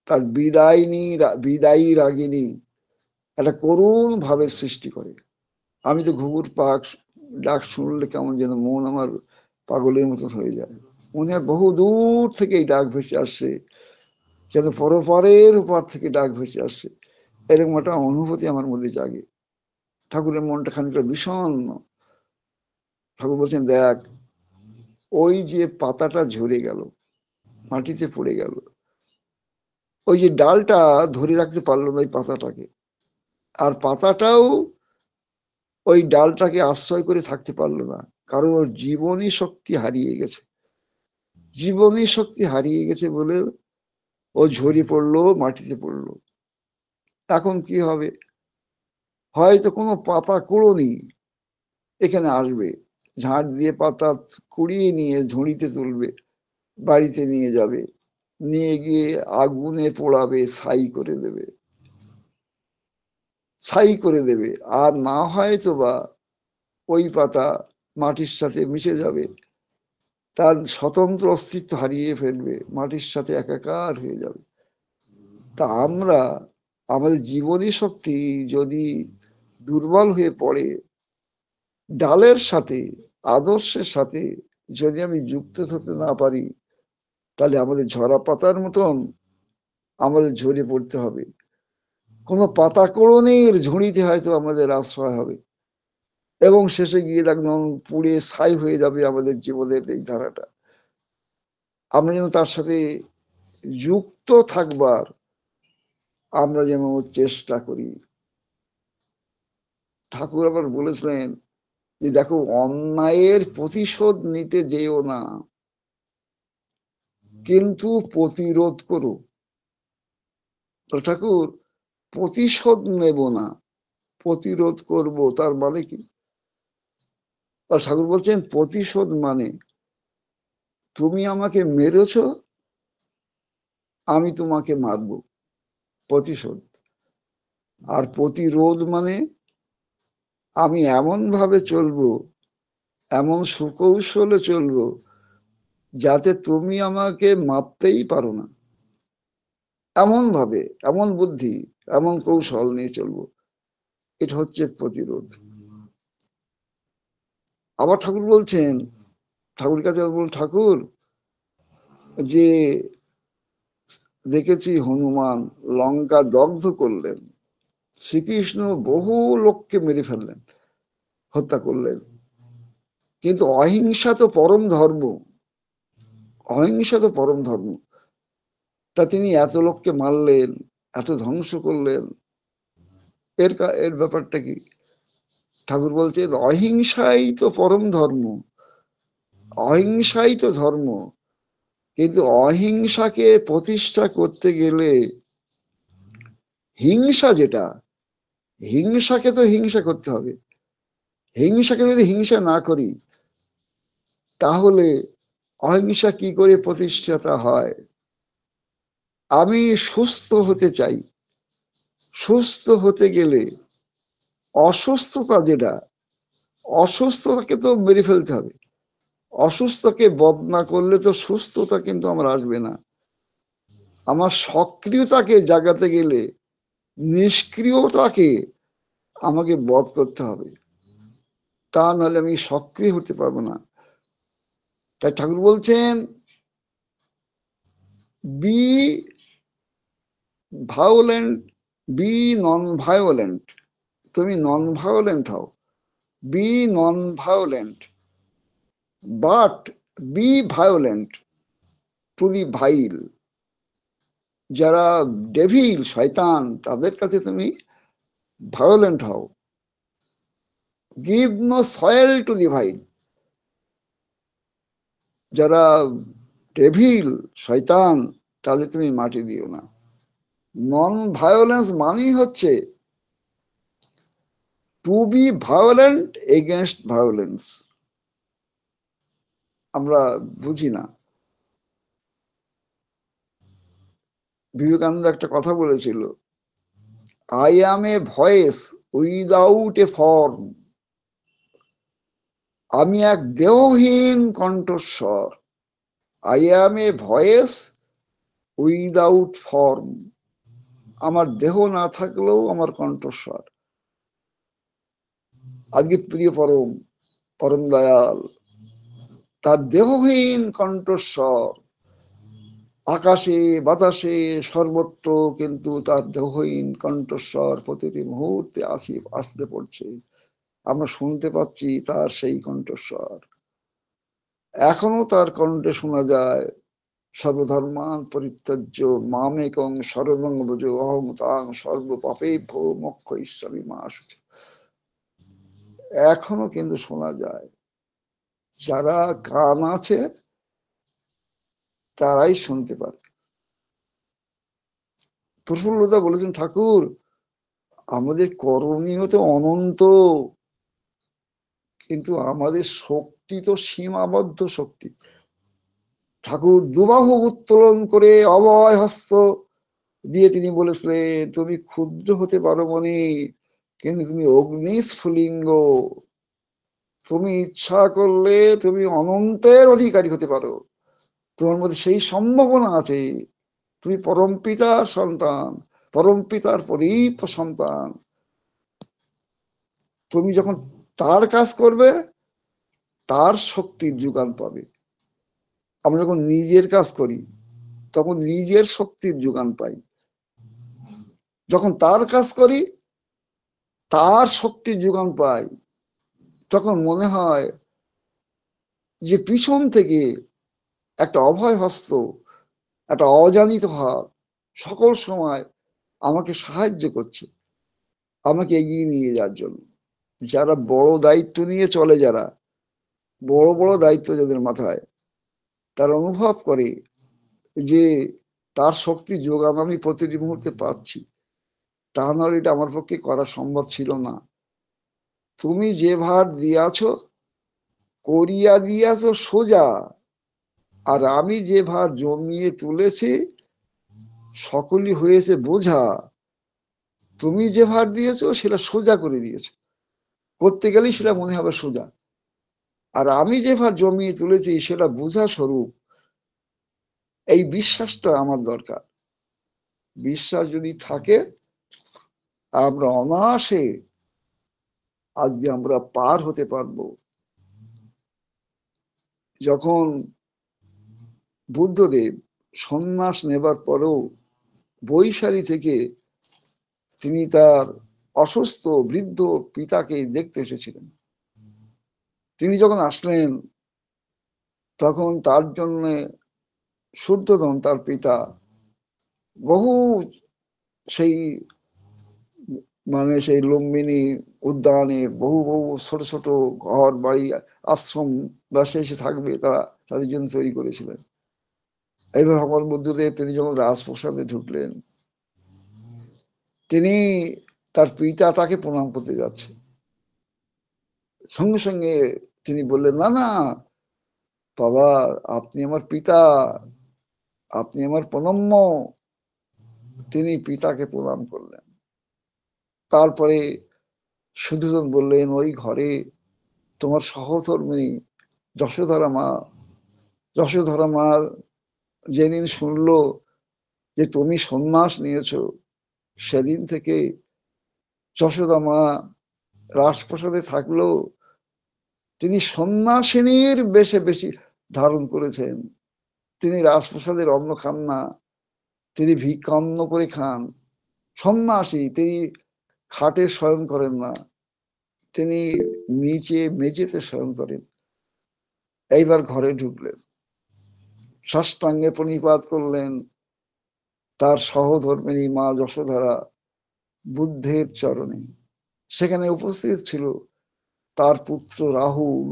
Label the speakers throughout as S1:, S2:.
S1: তার বিদায়ী রাগিনী একটা করুণ ভাবের সৃষ্টি করে। আমি তো ঘুঘুর ডাক শুনলে কেমন যেন মন আমার পাগলের মতো হয়ে যায়। মনে হয় বহু দূর থেকে এই ডাক ভেসে আসছে, যেন পরপারের উপর থেকে ডাক ভেসে আসছে, এরকম একটা অনুভূতি আমার মধ্যে জাগে। ঠাকুরের মনটা খানিকটা বিষণ্ণ। ঠাকুর বলছেন, দেখ, ওই যে পাতাটা ঝরে গেল, মাটিতে পড়ে গেল, ওই যে ডালটা ধরে রাখতে পারলো না ওই পাতাটাকে, আর পাতাটাও ওই ডালটাকে আশ্রয় করে থাকতে পারলো না, কারণ ওর জীবনী শক্তি হারিয়ে গেছে। জীবনী শক্তি হারিয়ে গেছে বলে ও ঝরে পড়লো, মাটিতে পড়লো। এখন কি হবে? হয়তো কোনো পাতা কুড়োনি এখানে আসবে, ঝাড় দিয়ে পাতা কুড়িয়ে নিয়ে ঝুড়িতে তুলবে, বাড়িতে নিয়ে যাবে, নিয়ে গিয়ে আগুনে পোড়াবে, ছাই করে দেবে, ছাই করে দেবে। আর না হয়তো বা ওই পাতা মাটির সাথে মিশে যাবে, তার স্বতন্ত্র অস্তিত্ব হারিয়ে ফেলবে, মাটির সাথে একাকার হয়ে যাবে। তা আমরা, আমাদের জীবনী শক্তি যদি দুর্বল হয়ে পড়ে, ডালের সাথে, আদর্শের সাথে যদি আমি যুক্ত হতে না পারি, তাহলে আমাদের ঝরা পাতার মতন আমাদের ঝরে পড়তে হবে। কোনো পাতা কোড়নের ঝুড়িতে হয়তো আমাদের আশ্রয় হবে, এবং শেষে গিয়ে একদম পুড়ে ছাই হয়ে যাবে আমাদের জীবনের এই ধারাটা। আমরা যেন তার সাথে যুক্ত থাকবার আমরা যেন চেষ্টা করি। ঠাকুর আবার বলেছিলেন যে, দেখো, অন্যায়ের প্রতিশোধ নিতে যেও না, কিন্তু প্রতিরোধ করো। তো ঠাকুর, প্রতিশোধ নেব না, প্রতিরোধ করব, তার মানে কি? ঠাকুর বলছেন, প্রতিশোধ মানে তুমি আমাকে মেরেছ, আমি তোমাকে মারব, প্রতিশোধ। আর প্রতিরোধ মানে আমি এমন ভাবে চলবো, এমন সুকৌশলে চলবো, যাতে তুমি আমাকে মারতেই পারো না, এমন ভাবে, এমন বুদ্ধি, এমন কৌশল নিয়ে চলবো। এটা হচ্ছে প্রতিরোধ। আবার ঠাকুর বলছেন, ঠাকুর কাছে বল, ঠাকুর, যে দেখেছি হনুমান লঙ্কা দগ্ধ করলেন, শ্রীকৃষ্ণ বহু লোককে মেরে ফেললেন, হত্যা করলেন, কিন্তু অহিংসা তো পরম ধর্ম, অহিংসা তো পরম ধর্ম। তা তিনি এত লোককে মারলেন, এত ধ্বংস করলেন, এর এর ব্যাপারটা কি? ঠাকুর বলছেন, অহিংসাই তো পরম ধর্ম, অহিংসাই তো ধর্ম। কিন্তু অহিংসাকে প্রতিষ্ঠা করতে গেলে হিংসা যেটা, হিংসাকে তো হিংসা করতে হবে। হিংসাকে যদি হিংসা না করি, তাহলে অহিংসা কি করে প্রতিষ্ঠাতা হয়? আমি সুস্থ হতে চাই, সুস্থ হতে গেলে অসুস্থতা যেটা, অসুস্থতাকে তো মেরে ফেলতে হবে। অসুস্থকে বধ না করলে তো সুস্থতা কিন্তু আমার আসবে না। আমার সক্রিয়তাকে জাগাতে গেলে নিষ্ক্রিয়তাকে আমাকে বধ করতে হবে, তা নাহলে আমি সক্রিয় হতে পারবো না। তাই ঠাকুর বলছেন, be violent, be non violent. তুমি নন ভায়োলেন্ট হও, be non violent, but be violent to the vile. যারা ডেভিল, শয়তান, তাদের কাছে তুমি ভায়োলেন্ট হও। Give no soil to the vile. যারা ডেভিল, শয়তান, তাদের তুমি মাটি দিও না। নন ভায়োলেন্স মানেই হচ্ছে to be violent against violence. আমরা বুঝি না। বিবেকানন্দ একটা কথা বলেছিল, I am a voice without a form. আমি এক দেহহীন কণ্ঠস্বর। I am a voice without form, আমার দেহ না থাকলেও আমার কণ্ঠস্বর। আজকে প্রিয় পরম পরম দয়াল তার দেহহীন কণ্ঠস্বর আকাশে বাতাসে সর্বত্র, কিন্তু তার দেহহীন কণ্ঠস্বর প্রতিটি মুহূর্তে আসতে পড়ছে। আমরা শুনতে পাচ্ছি তার সেই কণ্ঠস্বর। এখনো তার কণ্ঠে শোনা যায়, সর্বধর্মান পরিত্যাজ্য মামেকং শরণং ব্রজ অহং তাং সর্বপাপেভ্যো মোক্ষ ঈশ্বরী মা শুচি। এখনো কিন্তু শোনা যায়। যারা কান আছে তারাই শুনতে পারে। প্রফুল্লতা বলেছেন, ঠাকুর আমাদের করণীয় তো অনন্ত, কিন্তু আমাদের শক্তি তো সীমাবদ্ধ শক্তি। ঠাকুর দুবাহু উত্তোলন করে অভয় হস্ত দিয়ে তিনি বলেছিলেন, তুমি ক্ষুদ্র হতে পারো মনে, কিন্তু তুমি অগ্নিস্ফুলিঙ্গ। তুমি ইচ্ছা করলে তুমি অনন্তের অধিকারী হতে পারো, তোমার মধ্যে সেই সম্ভাবনা আছে। তুমি পরম পিতার সন্তান, পরম পিতার পরিত সন্তান। তুমি যখন তার কাজ করবে তার শক্তির যোগান পাবে। আমরা যখন নিজের কাজ করি তখন নিজের শক্তির যোগান পাই, যখন তার কাজ করি তার শক্তির যোগান পাই, তখন মনে হয় যে পিছন থেকে একটা অভয় হস্ত, একটা অজানিত হাত সকল সময় আমাকে সাহায্য করছে, আমাকে এগিয়ে নিয়ে যাওয়ার জন্য। যারা বড় দায়িত্ব নিয়ে চলে, যারা বড় বড় দায়িত্ব যাদের মাথায়, তারা অনুভব করে যে তার শক্তি যোগান আমি প্রতিটি মুহূর্তে পাচ্ছি, তা নাহলে এটা আমার পক্ষে করা সম্ভব ছিল না। তুমি যে ভার দিয়াছ করিয়া দিয়াছ সোজা, আর আমি যে ভার জমিয়ে তুলেছি সকলই হয়েছে বোঝা। তুমি যে ভার দিয়েছো সেটা সোজা করে দিয়েছো, করতে গেলেই সেটা মনে হবে সোজা, আর আমি যে ভার জমিয়ে তুলেছি সেটা বোঝা স্বরূপ। এই বিশ্বাসটা আমার দরকার। বিশ্বাস যদি থাকে আমরা অনায়াসে আজকে আমরা পার হতে পারবো। যখন বুদ্ধদেব সন্ন্যাস নেবার পরেও বৈশালী থেকে তিনি তার অসুস্থ বৃদ্ধ পিতাকে দেখতে এসেছিলেন, তিনি যখন আসলেন তখন তার জন্য শুদ্ধোধন তার পিতা বহু সেই সেই লুম্বিনী উদ্যানে বহু বহু ছোট ছোট ঘর বাড়ি আশ্রম বা শেষে থাকবে তারা তাদের জন্য তৈরি করেছিলেন। এইবার ভগবান বুদ্ধদেব তিনি যখন রাজপ্রসাদে ঢুকলেন, তিনি তার পিতা তাকে প্রণাম করতে যাচ্ছে, সঙ্গে সঙ্গে তিনি বললেন, না না বাবা, আপনি আমার পিতা, আপনি আমার প্রণম্য। তিনি পিতাকে প্রণাম করলেন। তারপরে সুধোধন বললেন, ওই ঘরে তোমার সহধর্মিণী যশোধরা মা, যশোধরা মা যেদিন শুনলো যে তুমি সন্ন্যাস নিয়েছো, সেদিন থেকে যশোদা মা রাজপ্রাসাদে থাকলেও তিনি সন্ন্যাসিনীর বেশে বেশি ধারণ করেছেন। তিনি রাজপ্রাসাদের অন্ন খান না, তিনি ভিক্ষান্ন করে খান। সন্ন্যাসী, তিনি খাটে শয়ন করেন না, তিনি নিচে মেঝেতে শয়ন করেন। এইবার ঘরে ঢুকলেন, সাষ্টাঙ্গে প্রণিপাত করলেন তার সহধর্মিণী মা যশোধরা বুদ্ধের চরণে। সেখানে উপস্থিত ছিল তার পুত্র রাহুল।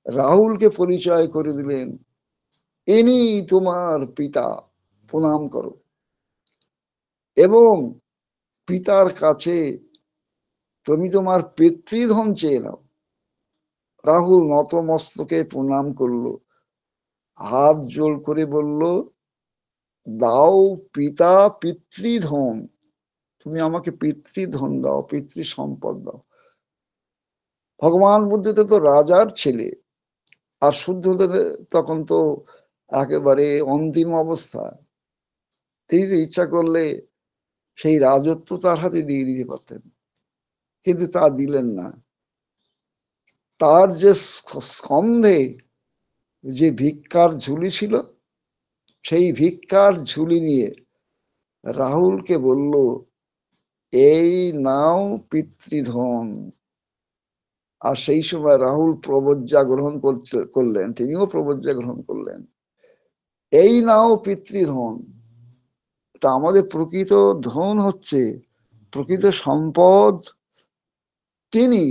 S1: রাহুলকে পরিচয় করে দিলেন, ইনি তোমার পিতা, প্রণাম করো। এবং পিতার কাছে তুমি তোমার পিতৃধন চেয়ে নাও। রাহুল নতমস্তকে প্রণাম করলো, হাত জোড় করে বলল, দাও পিতা পিতৃধন, তুমি আমাকে পিতৃধন দাও, পিতৃ সম্পদ দাও। ভগবান বুদ্ধ তো রাজার ছেলে, আর শুদ্ধ তখন তো একেবারে অন্তিম অবস্থা। তিনি তো ইচ্ছা করলে সেই রাজত্ব তার হাতে দিয়ে দিতে পারতেন, কিন্তু তা দিলেন না। তার যে স্কন্ধে যে ভিক্ষার ঝুলি ছিল, সেই ভিক্ষার ঝুলি নিয়ে রাহুলকে বলল, এই নাও পিতৃধন। আর সেই সময় রাহুল প্রবজ্ঞা গ্রহণ করলেন, তিনিও প্রবজ্ঞা গ্রহণ করলেন, এই নাও পিতৃধন। তা আমাদের প্রকৃত ধন হচ্ছে, প্রকৃত সম্পদ তিনি।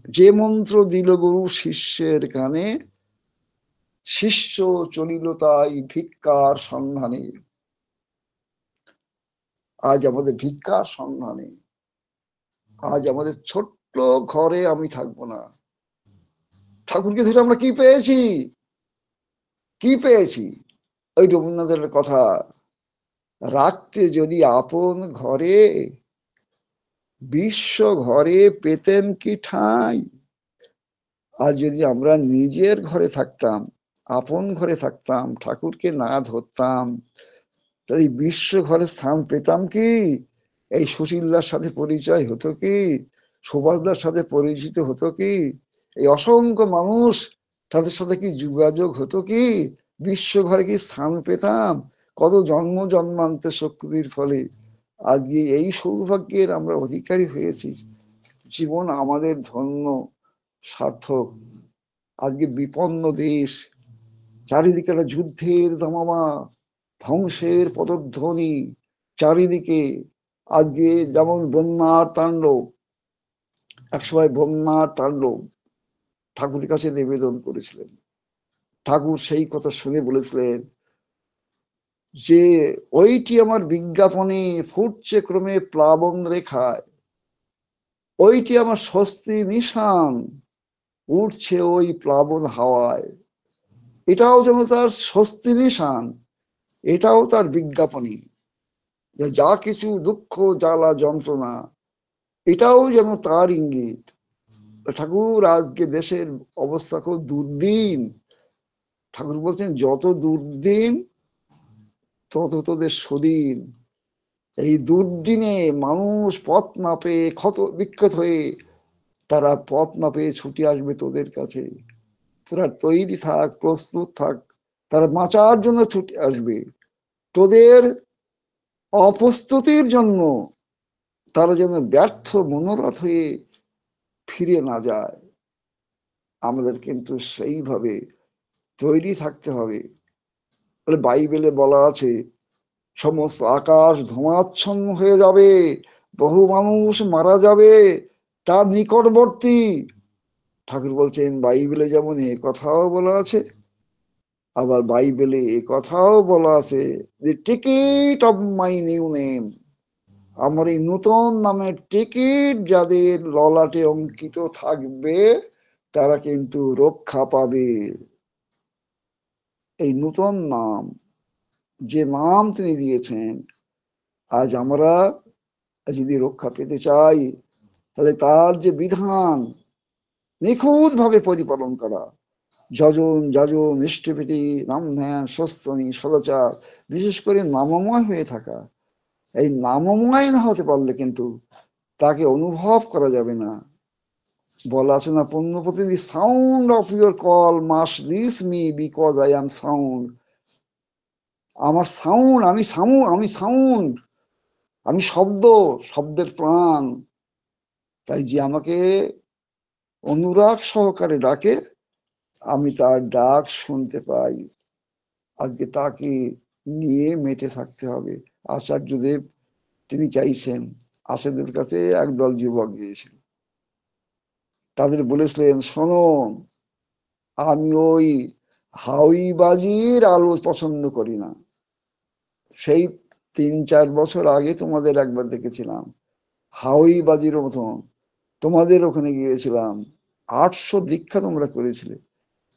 S1: যে মন্ত্র দিল গুরু শিষ্যের কানে, শিষ্য চলিল তাই ভিক্ষার সন্ধানে। আজ আমাদের ভিক্ষার সন্ধানে, আজ আমাদের ছোট্ট ঘরে আমি থাকবো না। ঠাকুরকে ধরে আমরা কি পেয়েছি, কি পেয়েছি? ওই রবীন্দ্রনাথের কথা, রাখতে যদি আপন ঘরে, বিশ্ব ঘরে পেতেম কি ঠাঁই। আর যদি আমরা নিজের ঘরে থাকতাম, আপন ঘরে থাকতাম, ঠাকুরকে না ধরতাম, তাহলে বিশ্ব ঘরে স্থান পেতাম কি? এই সুশীলদার সাথে পরিচয় হতো কি? সুভাষদার সাথে পরিচিত হতো কি? এই অসংখ্য মানুষ, তাদের সাথে কি যোগাযোগ হতো কি? বিশ্ব ঘরে কি স্থান পেতাম? কত জন্ম জন্মান্তের শক্তির ফলে আজকে এই সৌভাগ্যের আমরা অধিকারী হয়েছি। জীবন আমাদের ধন্য, সার্থক। আজকে বিপন্ন দেশ, চারিদিকে একটা যুদ্ধের দামামা, ধ্বংসের পদধ্বনি চারিদিকে। আজকে যেমন বন্যার তাণ্ডব, একসময় বন্যার তাণ্ডব ঠাকুরের কাছে নিবেদন করেছিলেন। ঠাকুর সেই কথা শুনে বলেছিলেন যে, ওইটি আমার বিজ্ঞাপনে ফুটছে ক্রমে প্লাবন রেখায়, ওইটি আমার স্বস্তি নিশান, উঠছে ওই প্লাবন হাওয়ায়। এটাও যেন তার স্বস্তি নিশান, এটাও তার বিজ্ঞাপনী, যে যা কিছু দুঃখ জ্বালা যন্ত্রণা, এটাও যেন তার ইঙ্গিত। ঠাকুর আজকে দেশের অবস্থা খুব দুর্দিন। ঠাকুর বলছেন, যত দুর্দিন তত তোদের সুদিন। এই দুর্দিনে মানুষ পথ না পেয়ে ক্ষত বিক্ষত হয়ে, তারা পথ না পেয়ে ছুটে আসবে তোদের কাছে। তোরা তৈরি থাক, প্রস্তুত থাক, তারা বাঁচার জন্য ছুটে আসবে। তোদের অপ্রস্তুতির জন্য তারা যেন ব্যর্থ মনোরথ হয়ে ফিরে না যায়। আমাদের কিন্তু সেইভাবে তৈরি থাকতে হবে। বাইবেলে বলা আছে, সমস্ত আকাশ ধোঁয়াচ্ছন্ন হয়ে যাবে, বহু মানুষ মারা যাবে, তার নিকটবর্তী। ঠাকুর বলছেন বাইবেলে যেমন এ কথাও বলা আছে, আবার বাইবেলে এ কথাও বলা আছে, যে ticket of my new name, আমার এই নতুন নামের টিকিট যাদের ললাটে অঙ্কিত থাকবে, তারা কিন্তু রক্ষা পাবে। এই নতুন নাম, যে নাম তিনি দিয়েছেন, আজ আমরা যদি রক্ষা পেতে চাই, তাহলে তার যে বিধান নিখুঁত ভাবে পরিপালন করা, যজন যাজন ইষ্টপিটি নাম ধ্যান সস্তনী সদাচার, বিশেষ করে নামময় হয়ে থাকা। এই নামময় না হতে পারলে কিন্তু তাকে অনুভব করা যাবে না। বলা আছে না, পুণ্যপতি, the sound of your call must reach me because I am sound. আমার সাউন্ড, আমি সাউন্ড, আমি শব্দ, শব্দের প্রাণ। তাই যে আমাকে অনুরাগ সহকারে ডাকে, আমি তার ডাক শুনতে পাই। আজকে তাকে নিয়ে মেতে থাকতে হবে। আচার্যদেব তিনি চাইছেন, আচার্যদের কাছে একদল যুবক গিয়েছিল, তাদের বলেছিলেন, শোনো, আমি ওই হাউইবাজির আলো পছন্দ করি না। সেই 3-4 বছর আগে তোমাদের একবার দেখেছিলাম, হাউইবাজির মতন তোমাদের ওখানে গিয়েছিলাম, 800 দীক্ষা তোমরা করেছিলে,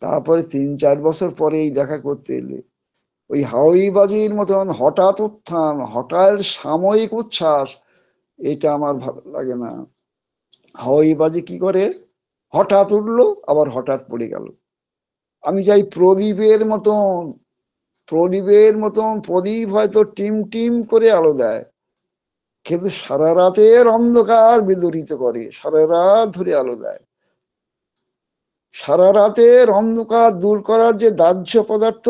S1: তারপরে 3-4 বছর পরেই দেখা করতে এলে। ওই হাওয়াইবাজির মতন হঠাৎ উত্থান, হঠাৎ সাময়িক উচ্ছ্বাস, এটা আমার ভালো লাগে না। হাওয়াইবাজি কি করে, হঠাৎ উঠলো আবার হঠাৎ পড়ে গেল। আমি চাই প্রদীপের মতন প্রদীপের মতন, প্রদীপ হয়তো টিম টিম করে আলো দেয়, কিন্তু সারা রাতের অন্ধকার বিদরিত করে, সারা রাত ধরে আলো দেয়। সারা রাতের অন্ধকার দূর করার যে দাহ্য পদার্থ,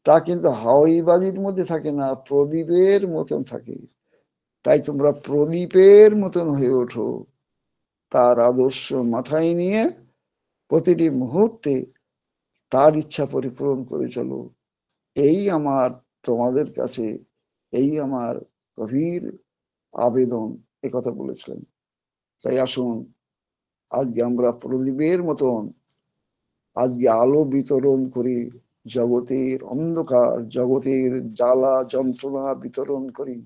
S1: তা কিন্তু হাওয়াই বাজির মধ্যে থাকে না, প্রদীপের মতন থাকে। তাই তোমরা প্রদীপের মতন হয়ে ওঠো, তার আদর্শ মাথায় নিয়ে প্রতিটি মুহূর্তে তার ইচ্ছা পরিপূরণ করে চলো। এই আমার তোমাদের কাছে, এই আমার গভীর আবেদন, এ কথা বলেছিলেন। তাই আসুন আজকে আমরা প্রদীপের মতন আজকে আলো বিতরণ করি, জগতের অন্ধকার, জগতের জ্বালা যন্ত্রণা বিতরণ করি।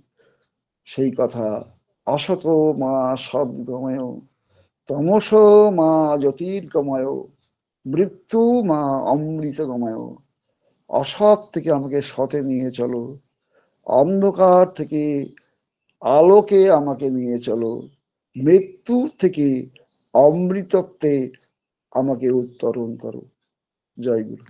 S1: সেই কথা, অসত মা সদ্গময়, তমস মা জ্যোতির্গময়, মৃত্যু মা অমৃত গময়। অসৎ থেকে আমাকে সতে নিয়ে চলো, অন্ধকার থেকে আলোকে আমাকে নিয়ে চলো, মৃত্যু থেকে অমৃতত্বে আমাকে উত্তরণ করো। জয় গুরু।